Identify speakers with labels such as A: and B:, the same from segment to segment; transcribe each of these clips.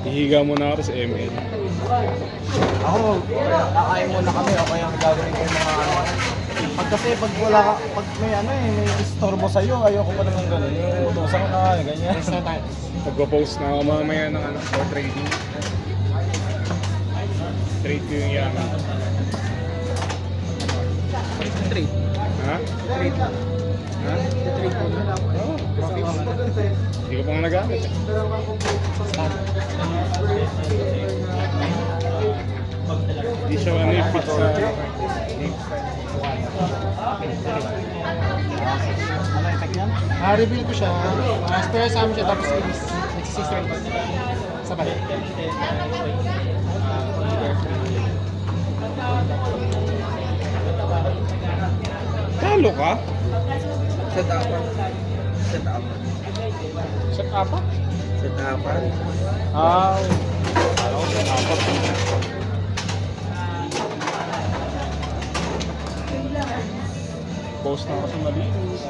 A: Ihiga mo na ako sa ML.
B: Ako, kakain muna kami o kaya gagawin ko yung mga ano. Pag wala ka, pag may ano eh, may istorbo sa'yo, ayoko pa naman gano'n. Yung utusan ko na ganyan.
A: Magpo-post na ako mamaya ng ano, for trading. Trade ko yung yaman.
B: Trade.
A: Ha?
B: Trade.
A: Ha?
B: Trade ko na.
A: Oo, profit. Hindi ko pa nga nagamit. Hindi siya ano yung fit sa...
B: Ano effect yan?
C: Reveal ko siya. Spare sa amin siya tapos nagsisister ko. Sabay.
A: Talo ka?
B: Set up. Set up.
A: Set up?
B: Set up.
A: Ah, ako set up. Post na ako sa malinis.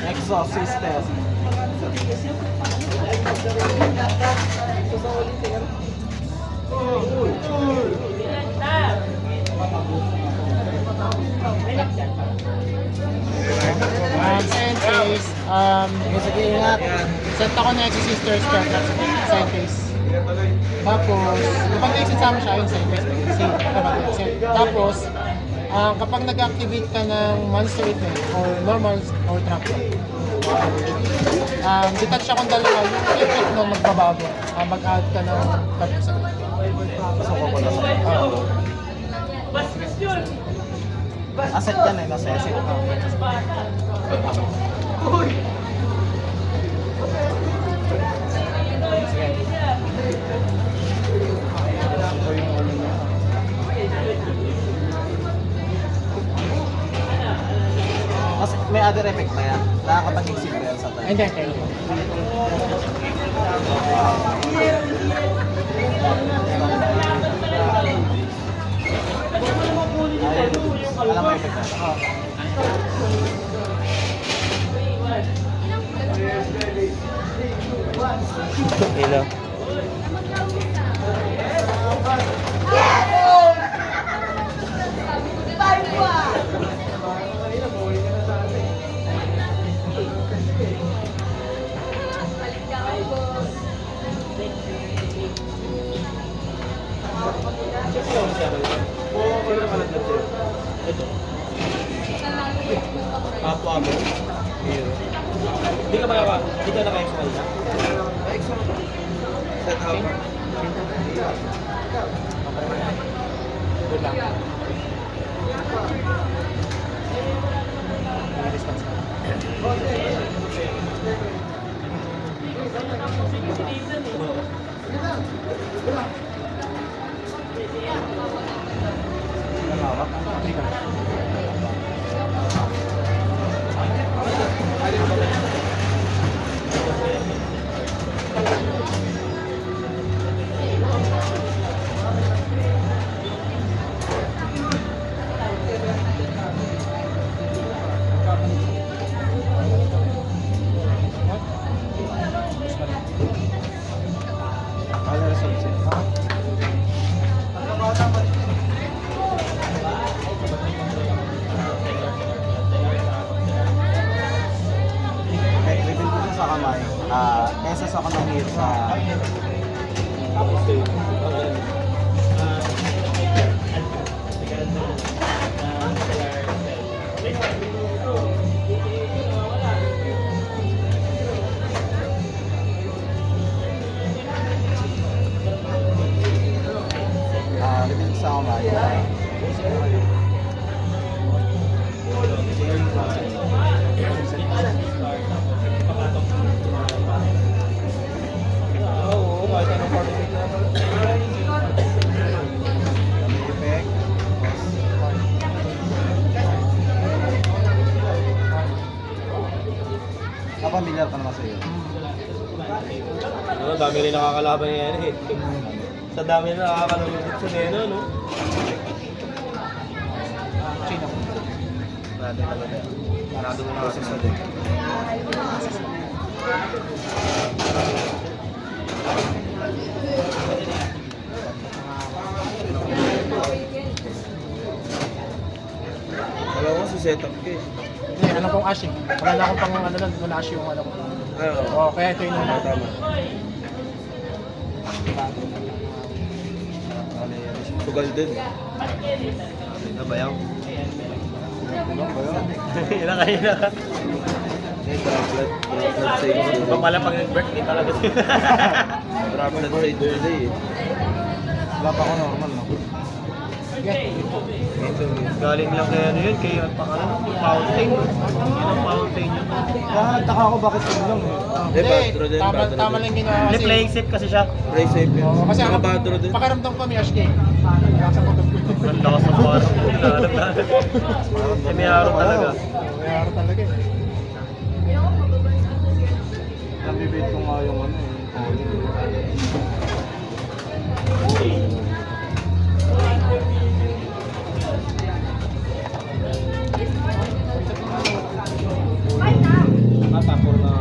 B: Exorcist test.
C: Scientist,
B: Sige, ingat.
C: set ako na Exorcisters ka, that's Scientist. Tapos, kapag na-exam siya, yun Scientist. Tapos, kapag nag-activate ka ng monster event or normal or trap, detach akong dalawa, yung effect nun magbabago. Mag-add ka ng card sa
B: Pasok ko na sa asset yan eh, nasa asset. Mas may other effect pa yan. Nakakapag-exit ba yan sa time?
C: And then, okay.
B: Alam mo effect na? Hello. Apo amo. Hindi ka ba? Hindi ka naka-exo kanina? Naka-exo. Set up. Good lang. kasama tayo. Oo, kahit anong party dito. Kami effect. Kapamilyar ka naman sa'yo.
D: Ano, dami rin nakakalaban ni Ene eh. Sa dami rin nakakalaban sa Neno, no?
C: Chino.
D: Natin talaga. Nado mo na kasi sa din. Alam ko si setup ka eh.
C: Hindi, alam kong Ash eh. Wala na akong pang ano lang, wala Ash yung ano ko.
D: Ano?
C: Oo, kaya ito yung
D: Tama, tama. Sugal din. Ano ba yan? Ilan kayo na? Blood save. Iba pala pag nag-birthday talaga sila. Blood save birthday eh.
B: Wala pa ako normal, no?
D: Galing lang kaya ano yun, kaya pangalan, fountain. Yun ang fountain yun.
B: Kaya nagtaka ako bakit yun lang eh.
D: Badro din,
C: tama,
D: Badro
C: tama
D: din.
C: lang ginawa
D: Hindi,
C: kasi.
D: playing safe kasi siya. Play safe yun.
C: Oo, kasi
D: Mga
C: ako,
D: Badro din.
C: pakaramdam ko may Ash game. Nasa photo ko.
D: Ang lakas ng parang. May araw talaga.
C: May araw talaga eh.
B: Nabibit ko nga yung ano eh.
D: Tapos na pala.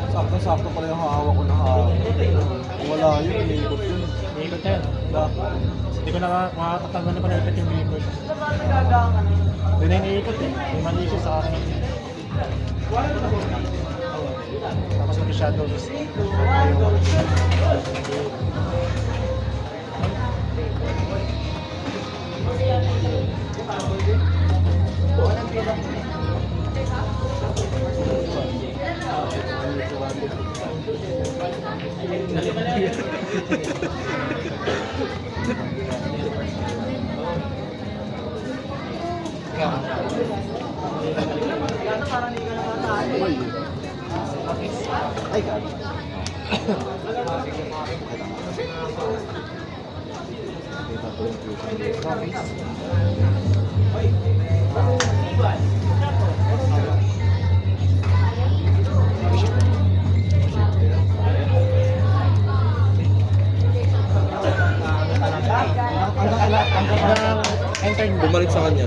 B: Sakto-sakto pala yung hawak ko na hawak. Wala yun, iniikot yun.
C: Ikot na yun. Hindi ko na makatatanggal na pala ikot yung ikot. Doon na yung iikot eh. May mali siya sa akin. Tapos mag-shadow list.
B: Ay, God.
C: Enter nyo.
D: Bumalik sa kanya.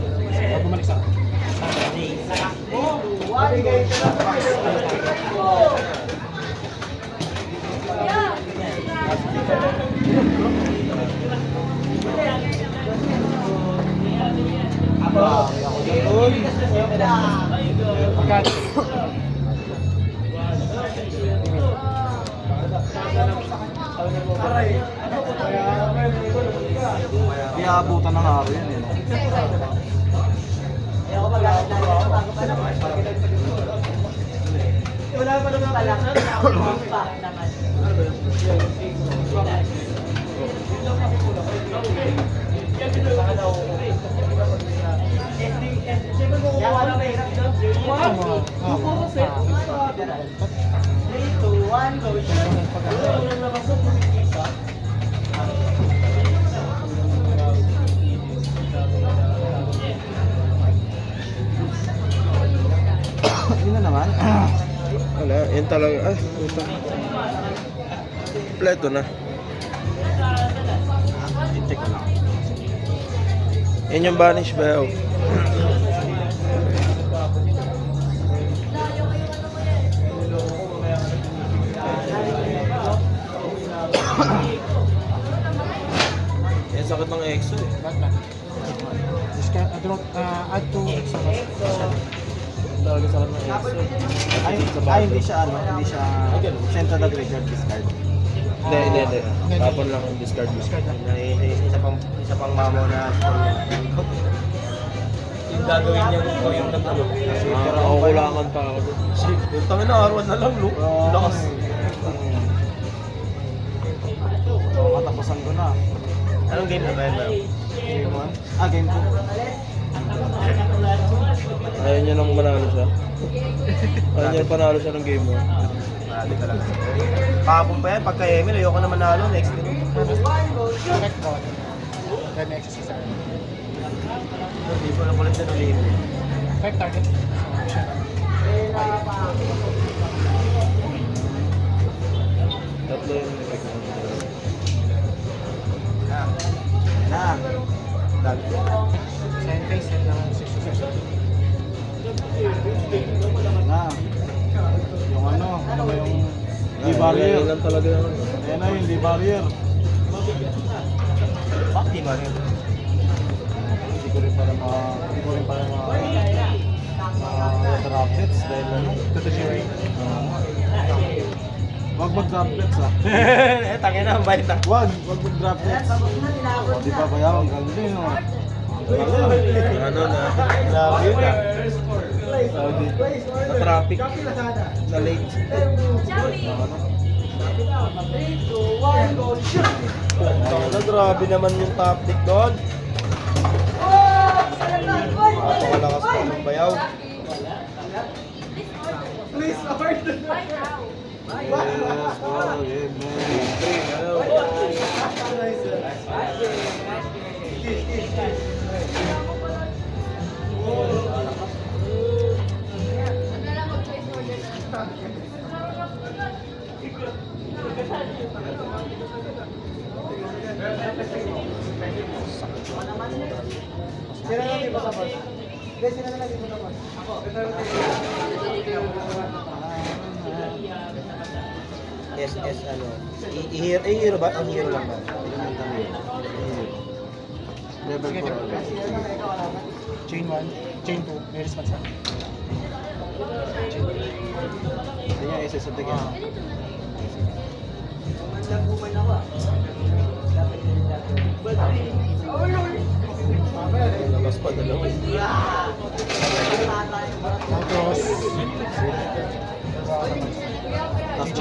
C: Bumalik sa akin. Pagkat
B: Di aabutan ng araw yan eh. No? Yun na naman.
D: Wala, yan talaga. Ay, puta. Pleto na.
B: I-check ko lang.
D: Yan yung vanish ba? Yan sakit ng EXO eh.
C: Ba't lang? Add to extra.
D: Talaga sakit ng EXO.
B: Hindi siya hindi siya sent to the graveyard discard.
D: Hindi. Tapon lang yung discard.
B: Isa pang mamo na
D: Yung gagawin niya o yung nagtalo. Kukulangan pa ako doon. Yung tangin na arawan na lang, Luke. Lakas.
B: Katapusan ko na.
D: Anong game na ba yun?
B: Game 1? Game 2.
D: Ayaw niya nang manalo siya. Ayaw niya panalo siya ng game 1.
B: Marami talaga. Kahapon pa yan, pagka Emil, ayoko na manalo. Next game.
C: Correct ko. Then exercise.
B: Hindi ko na kulit siya ng game.
C: 5 target.
D: Tatlo yung effect mo.
B: Na. Dali.
C: Sign face and lang 6 to 7.
B: Na. Yung ano ba yung D-barrier.
D: Yan lang talaga yun.
B: Ayan na yung D-barrier. Bakit D-barrier? Hindi ko rin pala weather updates dahil ano.
C: Toto Jiray.
B: Wag mag-droplets
D: Tangin na, bait na.
B: Wag mag-droplets. Di ba kaya ang galing no?
D: Ano na?
B: Grabe yun ah.
D: Na traffic. Na late. Na grabe naman yung top deck doon. Napakalakas pa ng bayaw.
B: Yes, bro. Yeah, man.
D: SS ano? I-hero ba? Ang hero lang ba?
B: Level 4.
C: Chain 1, chain 2, may response na.
B: Kanya SS at tigyan.
D: Labas pa dalawa.
C: Tapos,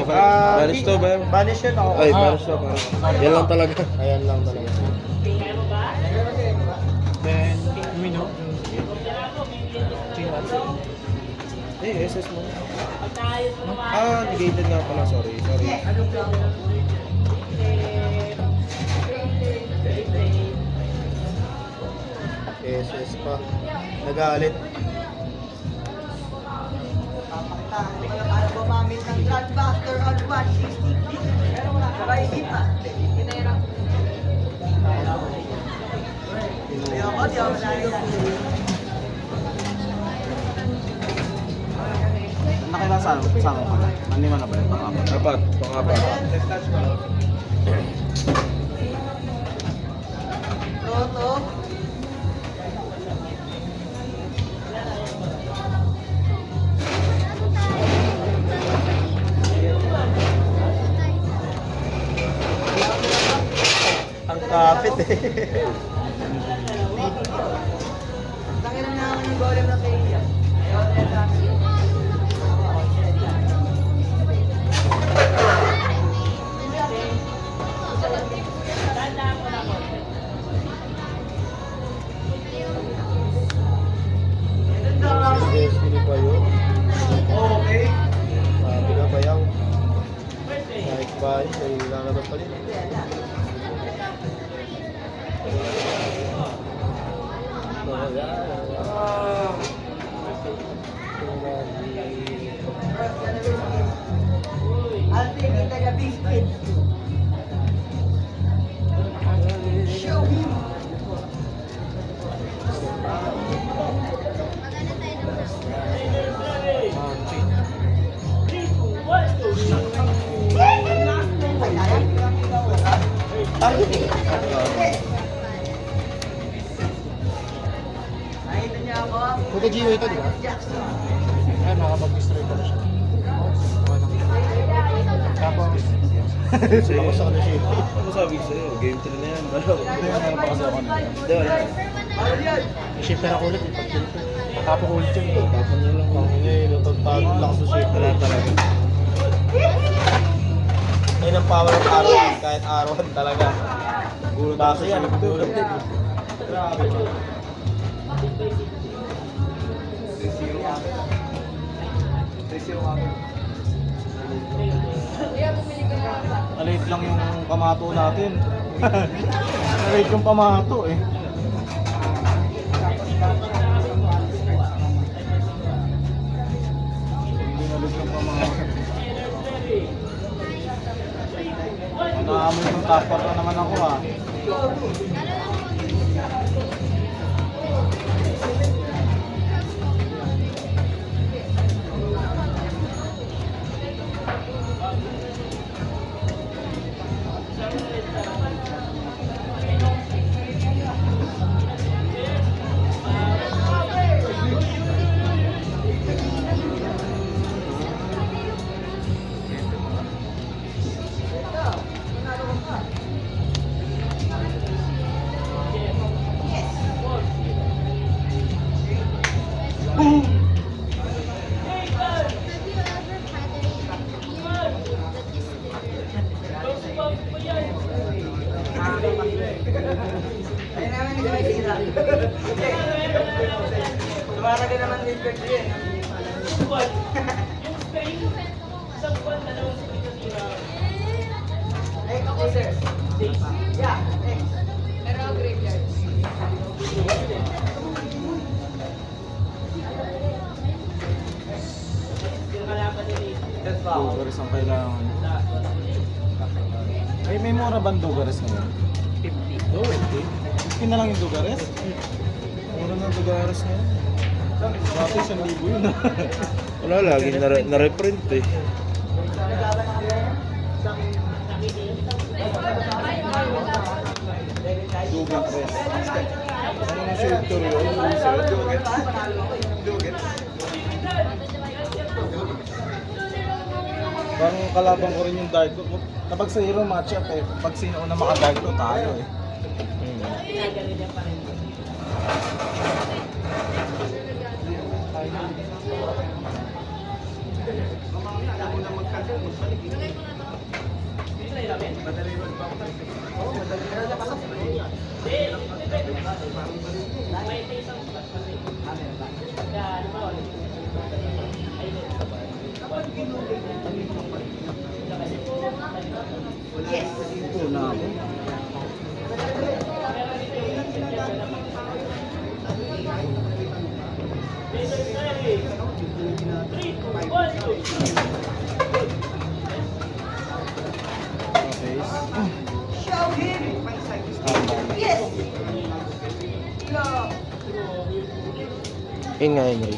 D: Banish to ba?
B: Banish yun ako.
D: Ay, banish to. Yan lang talaga.
B: Ayan lang talaga.
C: then, Lumino. Chain 1.
D: SS mo. Negated nga pala. Sorry. SS pa. Nagalit.
E: Para gumamit ng Grandmaster on 160. Saka hindi pa. Ayoko, di ako malayo.
B: Nakailang sama pa na? Nanima na ba yun?
D: Apat. Pang-apat.
E: Toto.
B: Ang kapit eh.
E: Tangin na naman yung golem ng Kaya. Ayaw na yung Ate, kita niya biscuit. Show him. Nakita niya ako.
C: Puta Gio ito, di ba?
E: Jackson.
C: Ay, makapag-destroy ko na siya. Tapos, ako sa kanila siya.
D: Ano sabi ko sa'yo? Game 3 na yan. Bro.
B: Hindi, meron pa kasi ako na.
D: Hindi, wala.
E: Bawal yan.
C: I-shifter ako ulit. Matapos ko ulit yun.
D: Tapon nyo lang.
B: Hindi, lutag-tago lang sa shape.
D: Wala talaga.
B: Ayun ang power of Arwan, kahit Arwan talaga. Gulo kasi yan, gulo din. Grabe. Nalate lang yung pamato natin. Nalate yung pamato eh. Hindi nalate yung pamato. Naamoy ng tapar na naman ako ah.
E: Ayun naman yung may sira. Tumara ka naman din ka din. Okay, sir. Yeah, next. Pero graveyard.
B: Dugares ang kailangan. Ay, may mura ba ang Dugares ngayon? 50. Oh, 50 na lang yung Dugares? Mura na ang Dugares ngayon. Dati 1,000 yun.
D: Wala, laging na-reprint eh.
B: Dugares. Ano na filter yun? Dugares. Parang kalaban ko rin yung Dark Blue. Kapag sa hero matchup eh, pag sino una maka-Dark Blue, tayo eh. Ito na ako.
E: Show him. Yes. Go.
D: Yun nga, Henry.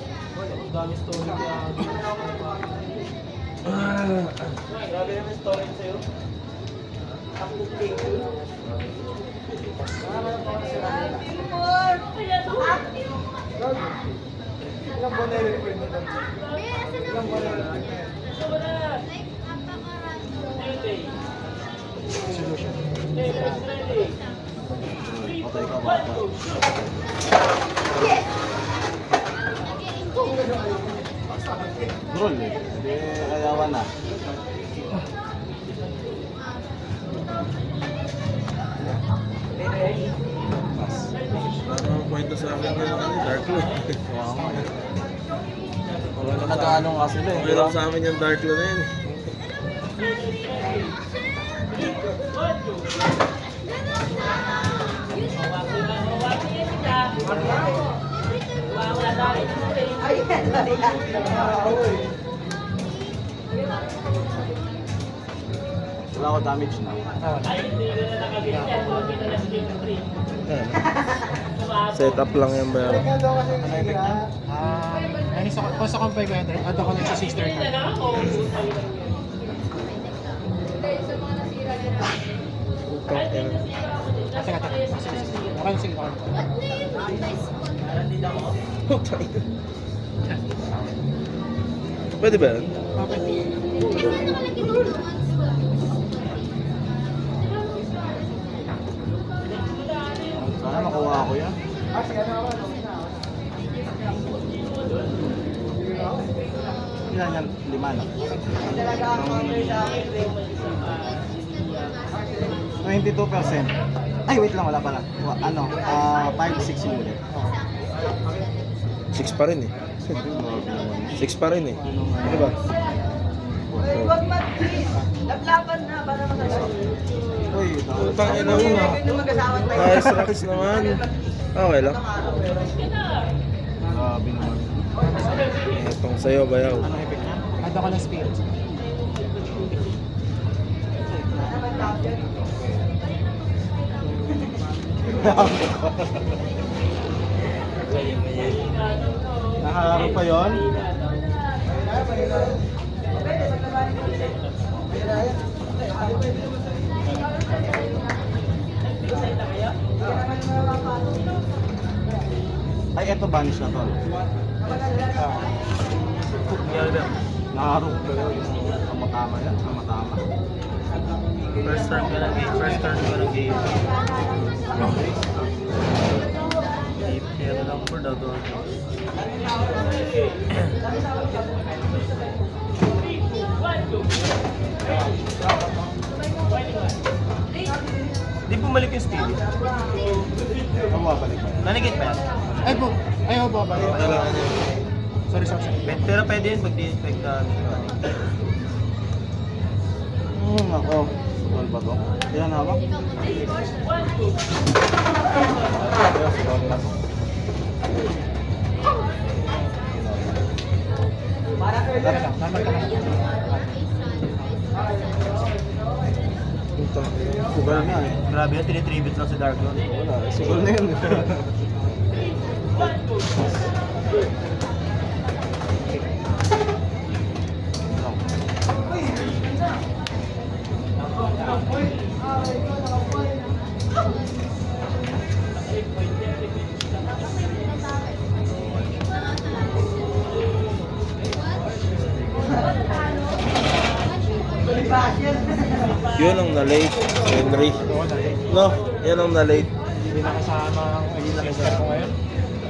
B: Grabe naman story sa'yo. Ilang buwan na yung print mo doon? Ilang buwan na yung patay ka ba? Roll eh. Hindi kayawan na.
D: Ano ang kwento sa akin ngayon kasi Dark Blue?
B: Wala na nag-ano nga sila eh.
D: Okay lang sa amin yung Dark Blue na yun.
B: Wala ko damage na.
D: Setup lang yan ba?
C: Kung sa compare ko yan, add ako ng sa sister card. Teka. Sige. Okay, sige.
D: Pwede ba yan?
C: Okay.
B: Sana makuha ko yan. Ilan yan? 5 na. 22%. Ay, wait lang, wala pala. 5-6 yung ulit.
D: 6 pa rin eh. 6 pa rin eh. Ano ba?
E: Huwag mag-please. Laplapan na para magagawa.
B: Uy,
D: Utang ina mo.
E: Yung mag-asawa tayo.
D: Ayos rakis naman. Okay lang.
B: grabe naman.
D: Itong sayo bayaw.
B: Anong effect niya?
C: Add ako ng spirit.
B: Nakaharap pa yun? Ay, eto banish na to. Nakaharap pa yun. Tama yan, tama.
D: First turn ka ng game. Kaya lang for the door. Di bumalik yung speed.
B: Bumabalik ba?
D: Nanigit pa yan?
C: Ay po! Ayaw po ba?
D: Kailangan yun.
C: Sorry.
D: Pero pwede yun pag di-inspect na.
B: Ako. Sugal ba to? Yan hawak. Sugal na to.
C: Tama ka lang.
B: Sugal na eh.
D: Grabe yun, tinitribute lang si Dark yun.
B: Wala, sugal na yun.
D: Yun ang na-late, Henry. No, yan ang na-late.
C: Hindi na kasama ang sister ko ngayon.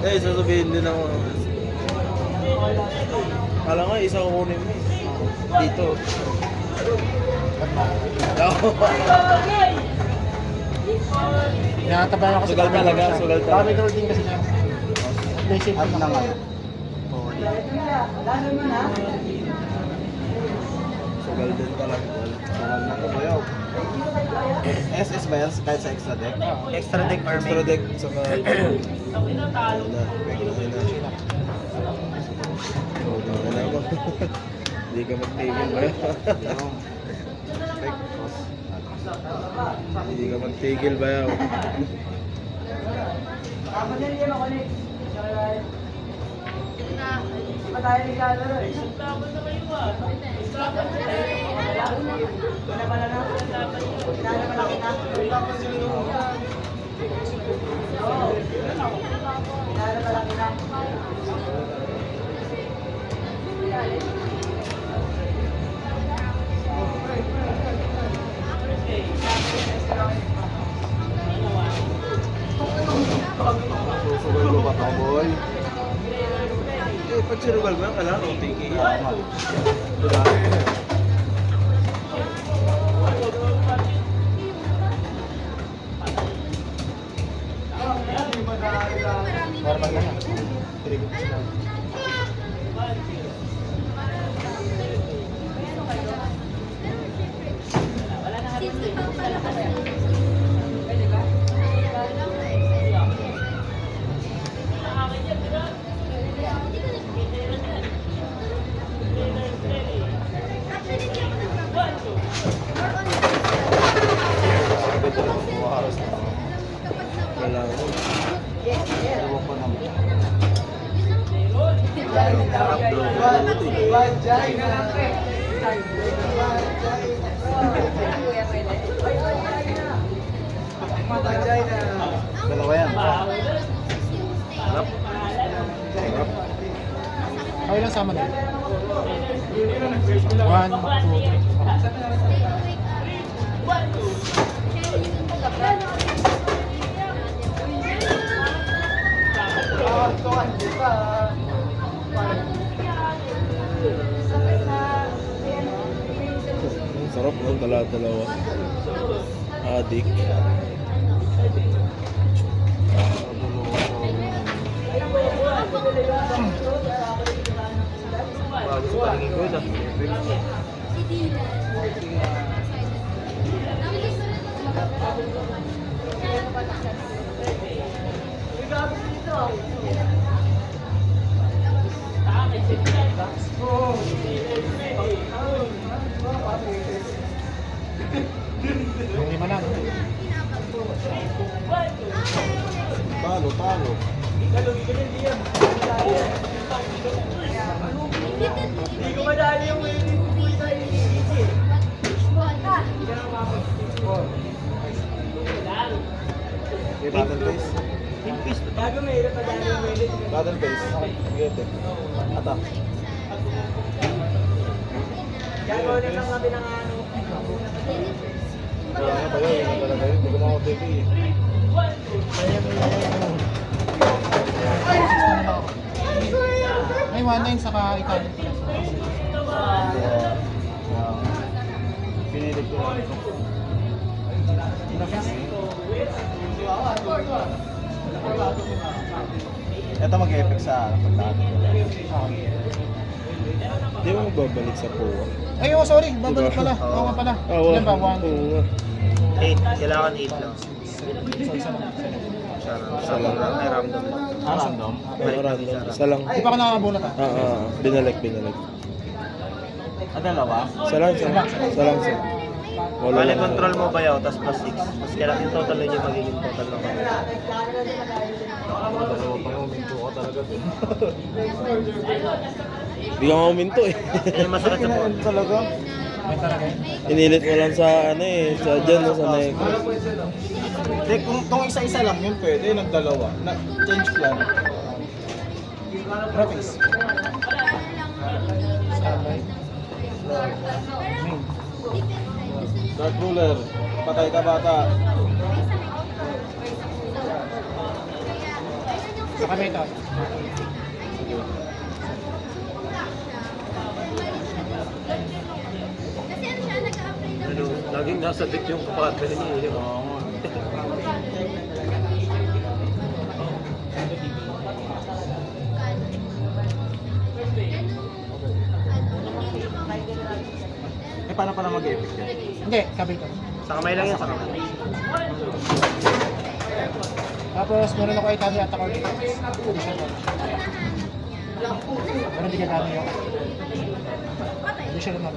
D: Eh, sasabihin din ako. Kala nga, isa kukunin mo eh. Dito.
C: Nakatabayan ako sa
D: Sugal talaga, sugal talaga.
C: Dami girl din kasi niya. Basic
B: At na nga.
D: Sugal din talaga.
B: Sugal na to bayaw. SS ba yan kahit sa extra deck?
D: Extra deck or extra deck. Saka... Hindi ka magtigil ba? Hindi ka magtigil ba yaw?
B: Susugal ko ba to boy?
D: Eh, pag sinugal mo yan, kailangan OTK.
C: Normal lang yan.
F: Since
B: Dalawa yan.
C: Okay lang sama na. 1, 2, 3.
D: Ang sarap ng dala-dalawa. Adik. Gusto pa rin ko ito.
C: Yung 5 lang.
B: Talo. Okay, battle face. Battle face. Get it. Attack. Kaya ba yun? Yung talaga yun. Hindi ko makapagpili eh.
C: May 1-9 saka Italian pala.
B: Pinilig ko lang ito. Ito mag-effect sa pagdaan.
D: Hindi mo magbabalik sa POA.
C: Ay, oh, sorry. Babalik pala. Oo nga pala. Ilan ba? 1,
D: 8. Kailangan 8 lang.
C: isa lang.
D: Isa lang. May random.
B: Random?
D: Random. Isa lang.
C: Di pa ako nakakabunot ah.
D: Binalik.
B: Dalawa?
D: Isa lang. Wala
F: Bale,
D: lang.
F: control mo ba yaw, tapos plus 6. Mas kailangan yung total yun yung magiging total ng
B: Dalawa pa yung minto ko talaga.
D: Hindi ka mauminto eh.
F: Yung masakit sa phone.
B: Talaga?
C: May talaga yun.
D: Inilit mo lang sa ano eh. Sa dyan no, sa necklace.
B: Hindi, kung isa-isa lang yun pwede, nagdalawa. Change plan.
C: Profis. Standby. Main.
B: Dark ruler. Patay ka bata.
C: Saka method.
F: Ano, laging nasa deck yung kapatid niya.
B: Eh, paano pala mag-effect yan?
C: Hindi, kabay ko.
F: Sa kamay lang yan, sa kamay.
C: Tapos meron ako Italian at ako dito. Meron di ka kami yun. Hindi siya naman.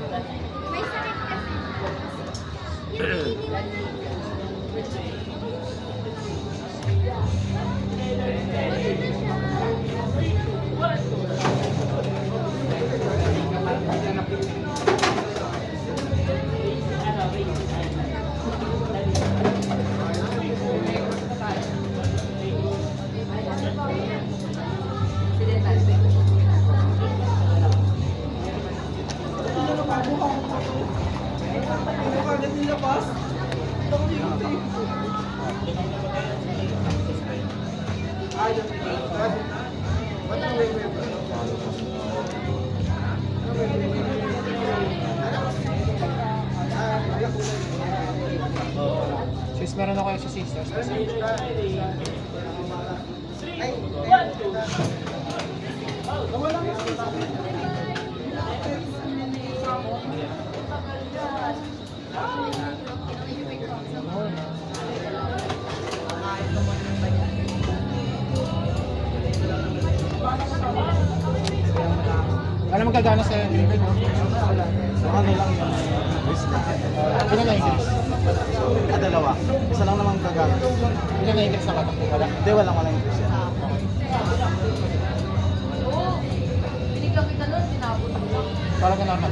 C: Sis, meron ako yung sa sisters kasi. Alam mo gagana sa living mo?
B: So, ano lang yung risk na?
C: Ilan na increase?
B: Dalawa. Isa lang naman gagana.
C: Ilan na increase na katakbo? Wala.
B: Hindi, walang increase yan.
E: Binigyan kita nun, tinapos
C: Parang ganun ka.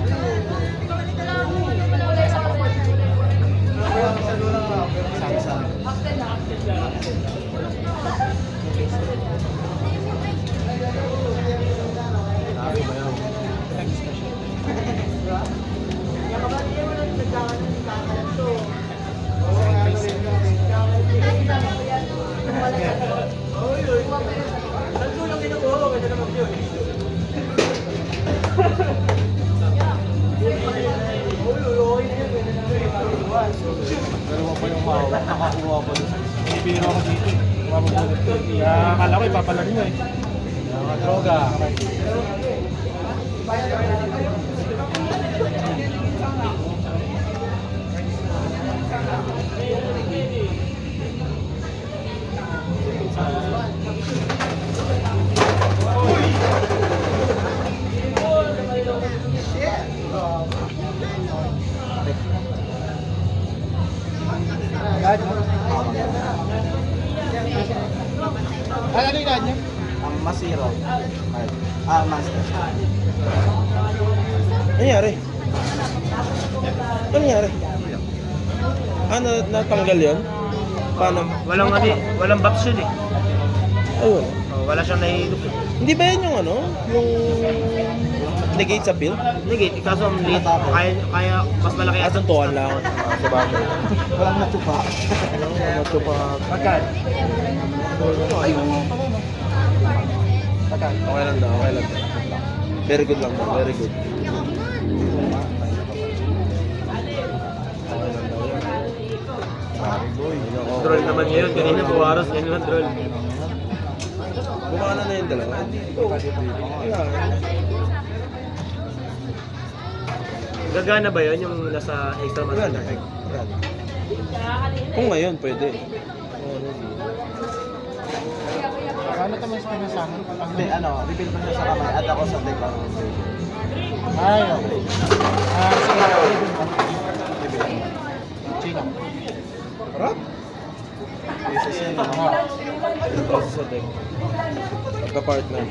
B: Dalawa pa yung hawak, nakakuha pa doon sa isa.
C: May biro ako dito. Mabubulit ko. Kaya akala ko ipapalaro nyo eh.
B: Mga droga.
C: Lahat mo? Ano yung lahat nyo?
B: Ang masiro. Master.
D: Ano nangyari? Ano nangyari? Natanggal yun? Paano?
F: Walang box yun eh.
D: Ayun.
F: Wala siyang nahihilok eh.
D: Hindi ba yan yung ano? Yung negate sa build?
F: Negate, kaso ang liit. Kaya mas malaki ata.
D: Tuntuan lang. Sa bagay.
B: Walang natupa.
C: Pagkat.
D: Okay lang daw, okay lang daw. Very good lang daw, very good.
F: Droll naman ngayon. Kanina buwaros. Yan lang droll.
D: Bumana na yung dalawa.
F: Gagana ba yun yung nasa extra
D: Wala na.
F: master?
D: Kung ngayon, pwede.
C: Ano ito mas pinasama?
B: Hindi, reveal ko siya sa kamay at ako sa deck ang
C: Ay, okay. Sige, reveal mo. Chino.
D: Harap?
B: PCC, no?
D: Ito sa deck. Pagka-partner.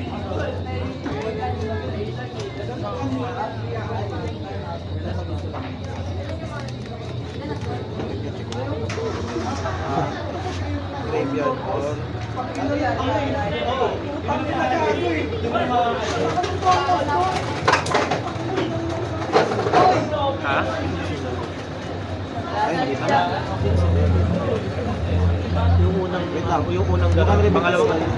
D: Graveyard or
F: Ha?
B: Ay, hindi na.
F: Yung unang gagawin. Pangalawang
B: Do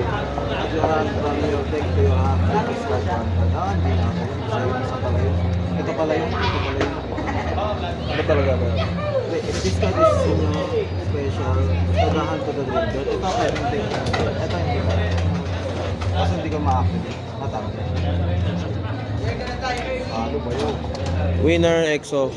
B: you have from your deck, do you have this card? Hindi na ako. Isa pala yun. Ito pala yun.
D: ano talaga ba?
B: If this card is in your special, tagahan to the graveyard. Ito hindi. Ito hindi ba? Kasi hindi ka ma-activate. Matanggal. Ano ba yun?
D: Winner, EXO.